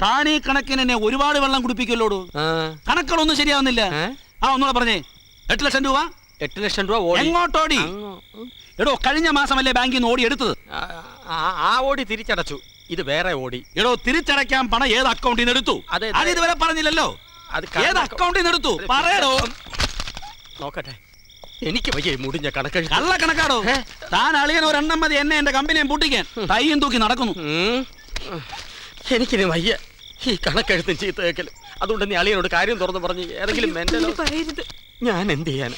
താനീ കണക്കിന് എന്നെ ഒരുപാട് വെള്ളം കുടിപ്പിക്കല്ലോടൂ. കണക്കുകളൊന്നും ശരിയാവുന്നില്ല. ഒന്നുകൂടെ പറഞ്ഞേ. 8 ലക്ഷം രൂപ 8 ലക്ഷം രൂപ എങ്ങോട്ടോടി? എടോ കഴിഞ്ഞ മാസമല്ലേ ബാങ്കിൽ നിന്ന് ഓടി എടുത്തത്? ആ ഓടി തിരിച്ചടച്ചു. ഇത് വേറെ ഓടി. എടോ തിരിച്ചടയ്ക്കാൻ പണം ഏത് അക്കൗണ്ടിൽ നിന്ന് എടുത്തു? അത് ഇതുവരെ പറഞ്ഞില്ലല്ലോ. ഏത് അക്കൗണ്ടിൽ നിന്ന് എടുത്തു പറയടോ. നോക്കട്ടെ, എനിക്ക് വയ്യ മുടിഞ്ഞ കണക്ക്. കള്ള കണക്കാടോ. താൻ അളിയൻ ഒരെണ്ണം മതി എന്നെ എന്റെ കമ്പനിയെ പൂട്ടിക്കാൻ. തയ്യും തൂക്കി നടക്കുന്നു. എനിക്കിനി വയ്യ ഈ കണക്കെഴുത്തും ചീത്ത കേൾക്കലും. അതുകൊണ്ട് നീ അളിയനോട് കാര്യം തുറന്ന് പറഞ്ഞ് ഏതെങ്കിലും ഞാൻ എന്ത് ചെയ്യാൻ?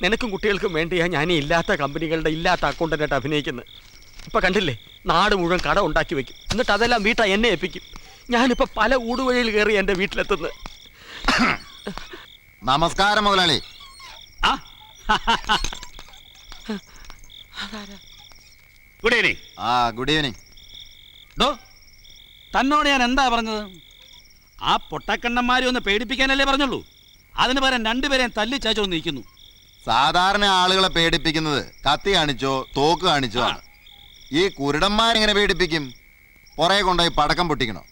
നിനക്കും കുട്ടികൾക്കും വേണ്ടിയാ ഞാൻ ഇല്ലാത്ത കമ്പനികളുടെ ഇല്ലാത്ത അക്കൗണ്ടന്റായിട്ട് അഭിനയിക്കുന്നത്. ഇപ്പൊ കണ്ടില്ലേ, നാട് മുഴുവൻ കട ഉണ്ടാക്കി വെക്കും. എന്നിട്ട് അതെല്ലാം വീട്ടാ എന്നെ ഏൽപ്പിക്കും. ഞാനിപ്പോ പല ഊടുവഴിയിൽ കയറി എന്റെ വീട്ടിലെത്തുന്നത്. നമസ്കാരം മുതലാളി. Good evening. Good evening. തന്നോട് ഞാൻ എന്താ പറഞ്ഞത്? ആ പൊട്ടക്കണ്ണന്മാരെ ഒന്ന് പേടിപ്പിക്കാനല്ലേ പറഞ്ഞുള്ളൂ. അതിന് പകരം രണ്ടുപേരെയും തല്ലി ചാച്ചോന്ന് നിൽക്കുന്നു. സാധാരണ ആളുകളെ പേടിപ്പിക്കുന്നത് കത്തി കാണിച്ചോ തോക്ക് കാണിച്ചോ ആണ്. ഈ കുരുടന്മാരെങ്ങനെ പേടിപ്പിക്കും? പുറകെ കൊണ്ടുപോയി പടക്കം പൊട്ടിക്കണോ?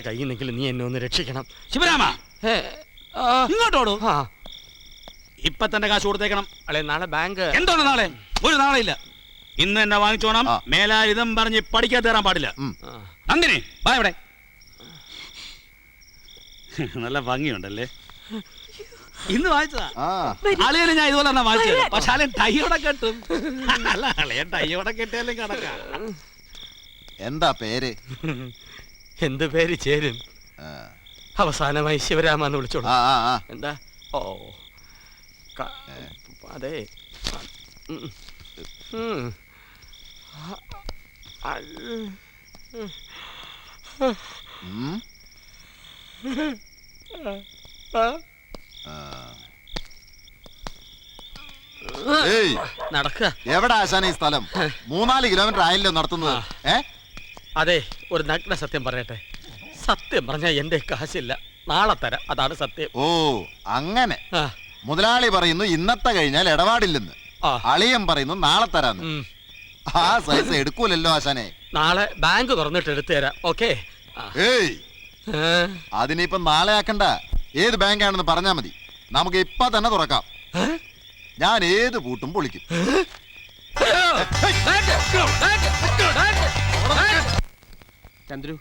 കയ്യിന്നെങ്കിലും നീ എന്നെ ഒന്ന് രക്ഷിക്കണം. ശിവരാമ ഇങ്ങോട്ടോടൂ. ഇപ്പൊ തന്നെ കാശ് കൊടുത്തേക്കണം. അല്ലെ നാളെ ബാങ്ക്. എന്താണ് നാളെ? ഒരു നാളെ ഇല്ല. ഇന്ന് എന്നെ വാങ്ങിച്ചോണം. മേലാരിതം പറഞ്ഞ് പഠിക്കാതെ തരാൻ പാടില്ല. അങ്ങനെ വാ ഇവിടെ. നല്ല ഭംഗിയുണ്ടല്ലേ. ഇന്ന് വായിച്ചതാ. അളിയനെ ഞാൻ ഇതുപോലെ തന്നെ വായിച്ചത്. പക്ഷെ അളിയൻ ടൈയോടെ കെട്ടും. അല്ല അളിയൻ ടൈയോടെ കെട്ടിയാലും കണക്കാ. എന്താ പേര്? എന്ത് പേര് ചേരും? അവസാനമായി ശിവരാമെന്ന് വിളിച്ചോളൂ. എന്താ? ഓ അതെ. നടക്കുക. എവിടെ ആശാന ഈ സ്ഥലം? 3-4 കിലോമീറ്റർ ആയല്ലോ നടത്തുന്നത്. അതെ, ഒരു നഗ്ന സത്യം പറയട്ടെ. സത്യം പറഞ്ഞാ എന്റെ കാശില്ല, നാളെ തരാം. അതാണ് സത്യം. ഓ അങ്ങനെ. മുതലാളി പറയുന്നു ഇന്നത്തെ കഴിഞ്ഞാൽ ഇടപാടില്ലെന്ന്. അളിയൻ പറയുന്നു നാളെ തരാന്ന്. ആ സൈസ് എടുക്കൂലല്ലോ ആശാനെ. നാളെ ബാങ്ക് തുറന്നിട്ട് എടുത്തു തരാം. ഓക്കെ. അതിനിപ്പം നാളെ ആക്കണ്ട. ഏത് ബാങ്കാണെന്ന് പറഞ്ഞാ മതി. നമുക്ക് ഇപ്പൊ തന്നെ തുറക്കാം. ഞാൻ ഏത് പൂട്ടും പൊളിക്കും. ചന്ദ്രു,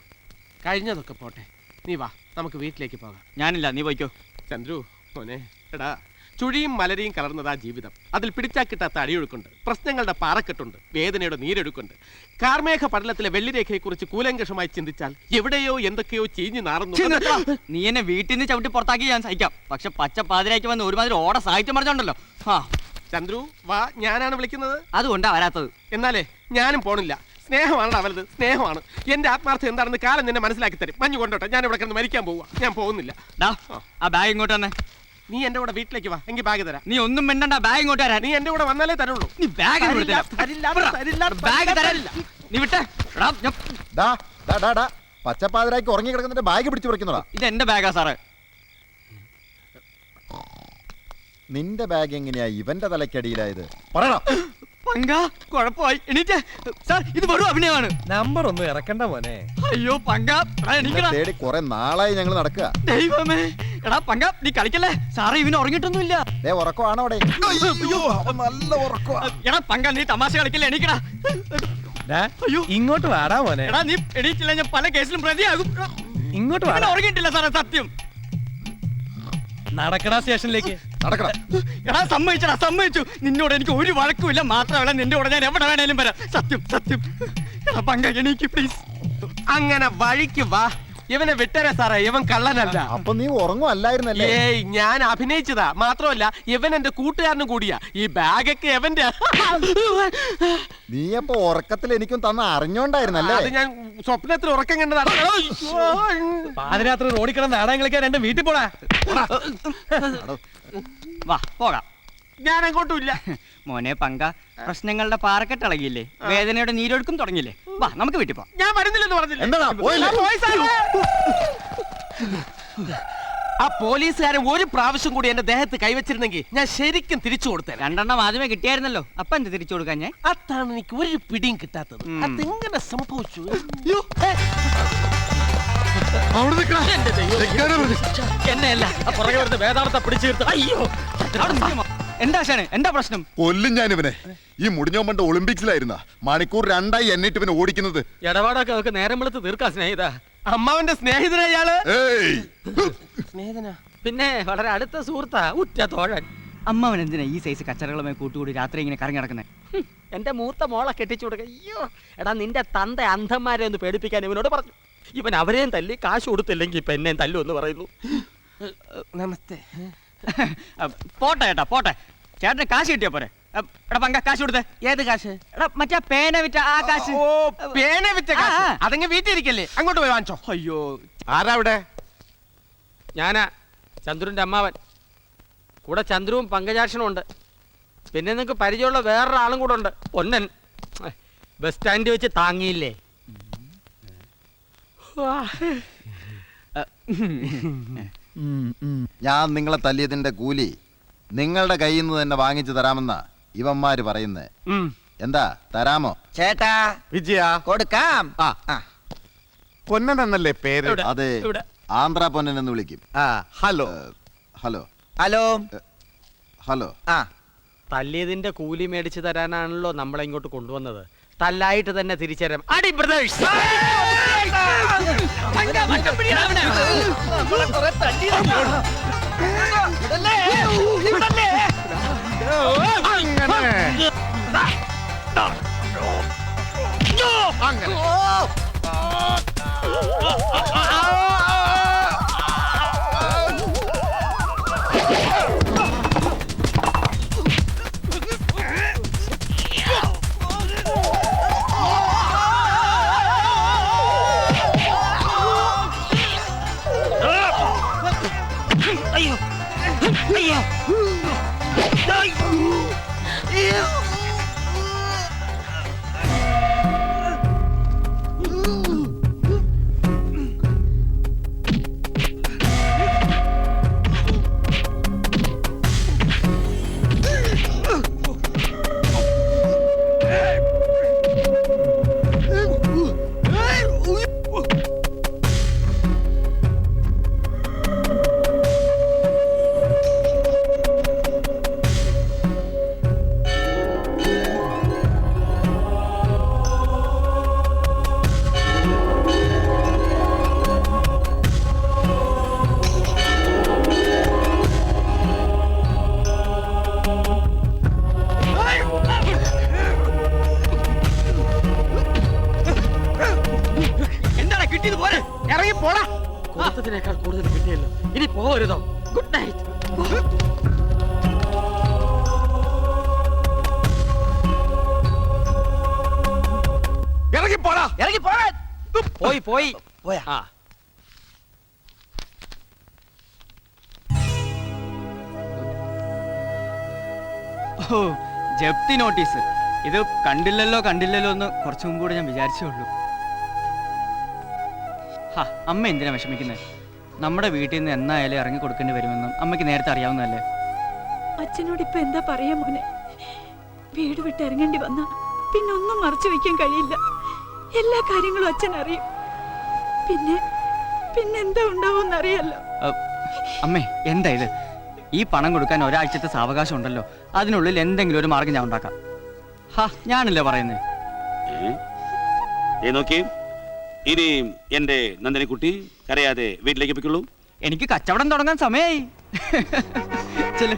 കഴിഞ്ഞതൊക്കെ പോട്ടെ. നീ വാ, നമുക്ക് വീട്ടിലേക്ക് പോകാം. ഞാനില്ല, നീ പോയിക്കോ. ചന്ദ്രു മോനെ, എടാ, ചുഴിയും മലരിയും കലർന്നതാ ജീവിതം. അതിൽ പിടിച്ചാ കിട്ടാത്ത അടിയൊഴുക്കുണ്ട്, പ്രശ്നങ്ങളുടെ പാറക്കെട്ടുണ്ട്, വേദനയുടെ നീരൊഴുക്കുണ്ട്. കാർമേഘ പടലത്തിലെ വെള്ളിരേഖയെക്കുറിച്ച് കൂലങ്കഷമായി ചിന്തിച്ചാൽ എവിടെയോ എന്തൊക്കെയോ ചീഞ്ഞു നാറുന്നു. നീ എന്നെ വീട്ടിൽ നിന്ന് ചവിട്ടി പുറത്താക്കി ഞാൻ സഹിക്കാം. പക്ഷെ പച്ച പാതിരാക്കി വന്ന് ഒരുമാതിരി ഓട സാഹിത്യം പറഞ്ഞോണ്ടല്ലോ. ചന്ദ്രു വാ, ഞാനാണ് വിളിക്കുന്നത്. അതുകൊണ്ടാ വരാത്തത്. എന്നാലേ ഞാനും പോണില്ല. സ്നേഹമാണ് അവലത്, സ്നേഹമാണ്. എന്റെ ആത്മാർത്ഥം എന്താണെന്ന് കാലം നിന്നെ മനസ്സിലാക്കി തരും. മഞ്ഞു കൊണ്ടോട്ടെ, ഞാൻ ഇവിടെ കിടന്ന് മരിക്കാൻ പോവാ. ഞാൻ പോകുന്നില്ല. ആ ബാഗ് ഇങ്ങോട്ട് തന്നെ. നീ എന്റെ കൂടെ വീട്ടിലേക്ക് വാ, എങ്കിൽ ബാഗ് തരാം. നീ ഒന്നും മിണ്ടണ്ട, ബാഗ് ഇങ്ങോട്ട് തരാം. നീ എന്റെ കൂടെ വന്നാലേ തരുള്ളൂ. നീ ബാഗ് ബാഗ് തരാനില്ല. നീ വിട്ടേ. പച്ചപ്പാതിരാക്കി ഉറങ്ങി കിടക്കുന്നതിന്റെ ബാഗ് പിടിച്ചു പറിക്കുന്നതാ. ഇത് എന്റെ ബാഗാ സാറേ. നിന്റെ ബാഗ് എങ്ങനെയാ ഇവന്റെ തലക്കടിയിലായത്? പറയണം. കുഴപ്പമായി. എണീറ്റേ സാർ, ഇത് വെറും അഭിനയമാണ്. നമ്പർ ഒന്നും ഇറക്കണ്ട മോനെ. അയ്യോ തേടി കുറെ നാളായി ഞങ്ങൾ നടക്കുക. ദൈവമേ, എടാ പങ്ക, നീ കളിക്കല്ലേ. സാറേ ഇവന് ഉറങ്ങിട്ടൊന്നുമില്ല. ഉറക്കമാണോ അവിടെ? നല്ല ഉറക്കമാ. എടാ പങ്ക, നീ തമാശ കളിക്കല്ലേ. എണീക്കടാ. അയ്യോ, ഇങ്ങോട്ട് വാടാ മോനെ. എടാ നീ എണീറ്റില്ല, ഞാൻ പല കേസിലും പ്രതിയാകും. ഇങ്ങോട്ട് വാടാ. ഉറങ്ങിയിട്ടില്ല സാറേ, സത്യം. നടക്കടാ സ്റ്റേഷനിലേക്ക്. നടക്കണം. എടാ സമ്മതിച്ചടാ, സമ്മതിച്ചു. നിന്നോട് എനിക്ക് ഒരു വഴക്കുമില്ല. മാത്രമല്ല നിന്റെ കൂടെ ഞാൻ എവിടെ വേണേലും വരാം. സത്യം സത്യം. എടാ പങ്ക, എനിക്ക് പ്ലീസ്. അങ്ങനെ വഴിക്ക് വാ. ഇവനെ വിട്ടരാ സാറേ, ഇവൻ കള്ളനല്ല. അപ്പൊ നീ ഉറങ്ങുമല്ലായിരുന്നല്ലേ? ഏയ്, ഞാൻ അഭിനയിച്ചതാ. മാത്രമല്ല ഇവൻ എന്റെ കൂട്ടുകാരനും കൂടിയാ. ഈ ബാഗൊക്കെ എവന്റെ. നീ അപ്പൊ ഉറക്കത്തിൽ എനിക്കും തന്ന അറിഞ്ഞോണ്ടായിരുന്നല്ലേ? അത് ഞാൻ സ്വപ്നത്തിൽ ഉറക്കം കണ്ടതാണ്. പാതിരാത്രി റോഡിൽ കിടന്ന് നാടകം കളിക്കാൻ എന്റെ വീട്ടിൽ പോടാ. വാ പോകാം. ഞാൻ അങ്ങോട്ടും ഇല്ല. മോനെ പങ്ക, പ്രശ്നങ്ങളുടെ പാറക്കെട്ട് ഇളകിയില്ലേ, വേദനയുടെ നീരൊഴുക്കും തുടങ്ങിയില്ലേ. വാ നമുക്ക് വീട്ടിൽ പോവാം. ഞാൻ വരുന്നില്ലെന്ന് പറഞ്ഞില്ല. ആ പോലീസുകാരൻ ഒരു പ്രാവശ്യം കൂടി എന്റെ ദേഹത്ത് കൈവച്ചിരുന്നെങ്കിൽ ഞാൻ ശരിക്കും തിരിച്ചു കൊടുത്തേ. 2 ആദ്യമേ കിട്ടിയായിരുന്നല്ലോ, അപ്പൊ എന്ത് തിരിച്ചു കൊടുക്കാൻ ഞാൻ? അതാണ് എനിക്ക് ഒരു പിടിയും കിട്ടാത്തത്. അതെങ്ങനെ സംഭവിച്ചു? എന്നെയല്ല പുറകെ വരുന്ന വേദാർത്ഥ പിടിച്ചു തീർത്ത്. അയ്യോ അവിടെ നിൽക്കുമോ? എന്താ ശാനെ, എന്താ പ്രശ്നം? കൊല്ലും ഞാനിവനെ. ഈ മുടിഞ്ഞോ പണ്ട് ഒളിമ്പിക്സിലായിരുന്ന മണിക്കൂർ 2 എന്നിട്ട് ഇവനെ ഓടിക്കുന്നത്. ഇടപാടൊക്കെ നമുക്ക് നേരം വെളുത്ത് തീർക്കാം സ്നേഹിത. അമ്മാവന്റെ സ്നേഹിതനാ ഇയാള്. ഏയ് സ്നേഹിതനാ? പിന്നെ വളരെ അടുത്ത സുഹൃത്താ, ഉറ്റ തോഴൻ. അമ്മാവൻ എന്തിനാ ഈ സൈസ് കച്ചറകളുമായി കൂട്ടുകൂടി രാത്രി ഇങ്ങനെ കറങ്ങി നടക്കുന്നത്? എന്റെ മൂത്ത മോളെ കെട്ടിച്ചു കൊടുക്ക. അയ്യോ എടാ, നിന്റെ തന്ത അന്ധന്മാരെ ഒന്ന് പേടിപ്പിക്കാൻ ഇവനോട് പറഞ്ഞു. ഇവൻ അവരെയും തല്ലി കാശ് കൊടുത്തില്ലെങ്കിൽ ഇപ്പൊ എന്നെയും തല്ലു എന്ന് പറയുന്നു. നമസ്തേ. പോട്ടെ ചേട്ടാ, പോട്ടെ. ചേട്ടന് കാശ് കിട്ടിയാ പോരെ? എടാ പങ്ക, കാശ് കൊടുത്തേ. ഏത് കാശ്? എടാ മറ്റേ പേന വിറ്റ ആ കാശ്. ഓ, പേന വിറ്റ കാശ്. അതങ്ങ് വീട്ടിരിക്കല്ലേ, അങ്ങോട്ട് പോയി വാങ്ങിച്ചോ. അയ്യോ, ആരാ അവിടെ? ഞാനാ ചന്ദ്രുവിന്റെ അമ്മാവൻ. കൂടെ ചന്ദ്രുവും പങ്കജാക്ഷനും ഉണ്ട്. പിന്നെ നിങ്ങക്ക് പരിചയമുള്ള വേറൊരാളും കൂടെ ഉണ്ട്, പൊന്നൻ. ബസ് സ്റ്റാൻഡിൽ വെച്ച് താങ്ങിയില്ലേ? ഞാൻ നിങ്ങളെ തല്ലിയതിന്റെ കൂലി നിങ്ങളുടെ കയ്യിൽ നിന്ന് തന്നെ വാങ്ങിച്ചു തരാമെന്നാ ഇവന്മാര് പറയുന്നേ. എന്താ, തരാമോ? ചേട്ടാ വിജയ കൊടുക്കാം. പൊന്നൻ എന്നല്ലേ പേര്? ഇവിടെ, അതെ, ഇവിടെ. ആന്ധ്രാ പൊന്നൻ എന്ന് വിളിക്കും. ഹലോ. Hello hello. ഹലോ. ആ തല്ലിയതിന്റെ കൂലി മേടിച്ചു തരാനാണല്ലോ നമ്മളെ ഇങ്ങോട്ട് കൊണ്ടുവന്നത്. തല്ലായിട്ട് തന്നെ തിരിച്ചുതരാം. അടി ബ്രദേഴ്സ്. എന്താണ് കിട്ടിയത് പോലെ? ഇറങ്ങി പോടാ. കൊടുത്തതിനേക്കാൾ കൂടുതൽ കിട്ടിയല്ലോ, ഇനി പോകരുതോ? Good night. ഇറങ്ങി പോടാ. ഇറങ്ങി പോകാൻ. പോയി പോയി പോയാ? ആ. ഓ, ജപ്തി നോട്ടീസ്. ഇത് കണ്ടില്ലല്ലോ കണ്ടില്ലല്ലോ എന്ന് കുറച്ചു മുമ്പ് കൂടെ ഞാൻ വിചാരിച്ചേ ഉള്ളൂ. ഹാ, അമ്മ എന്തിനാ വിഷമിക്കുന്നത്? നമ്മുടെ വീട്ടിൽ നിന്ന് എന്നായാലും ഇറങ്ങി കൊടുക്കേണ്ടി വരുമെന്നും അമ്മയ്ക്ക് നേരത്തെ അറിയാവുന്നതല്ലേ? അച്ഛനോട് ഇപ്പൊ എന്താ പറയാ മോനെ? വീട് വിട്ട് ഇറങ്ങേണ്ടി വന്ന പിന്നെ ഒന്നും മറച്ചു വെക്കാൻ കഴിയില്ല. എല്ലാ കാര്യങ്ങളും അച്ഛൻ അറിയും. പിന്നെ എന്താ ഉണ്ടാവും അറിയാലോ. അമ്മേ, എന്താ ഇത്? ഈ പണം കൊടുക്കാൻ ഒരാഴ്ചത്തെ സാവകാശം ഉണ്ടല്ലോ, അതിനുള്ളിൽ എന്തെങ്കിലും ഒരു മാർഗം ഞാൻ ഉണ്ടാക്കാം. ഹാ, ഞാനല്ലേ പറയുന്നേ. നോക്കി, ഇനി എന്റെ നന്ദനക്കുട്ടി കരയാതെ വീട്ടിലേക്ക് പോയിക്കൊള്ളൂ. എനിക്ക് കച്ചവടം തുടങ്ങാൻ സമയമായി. ചെല്.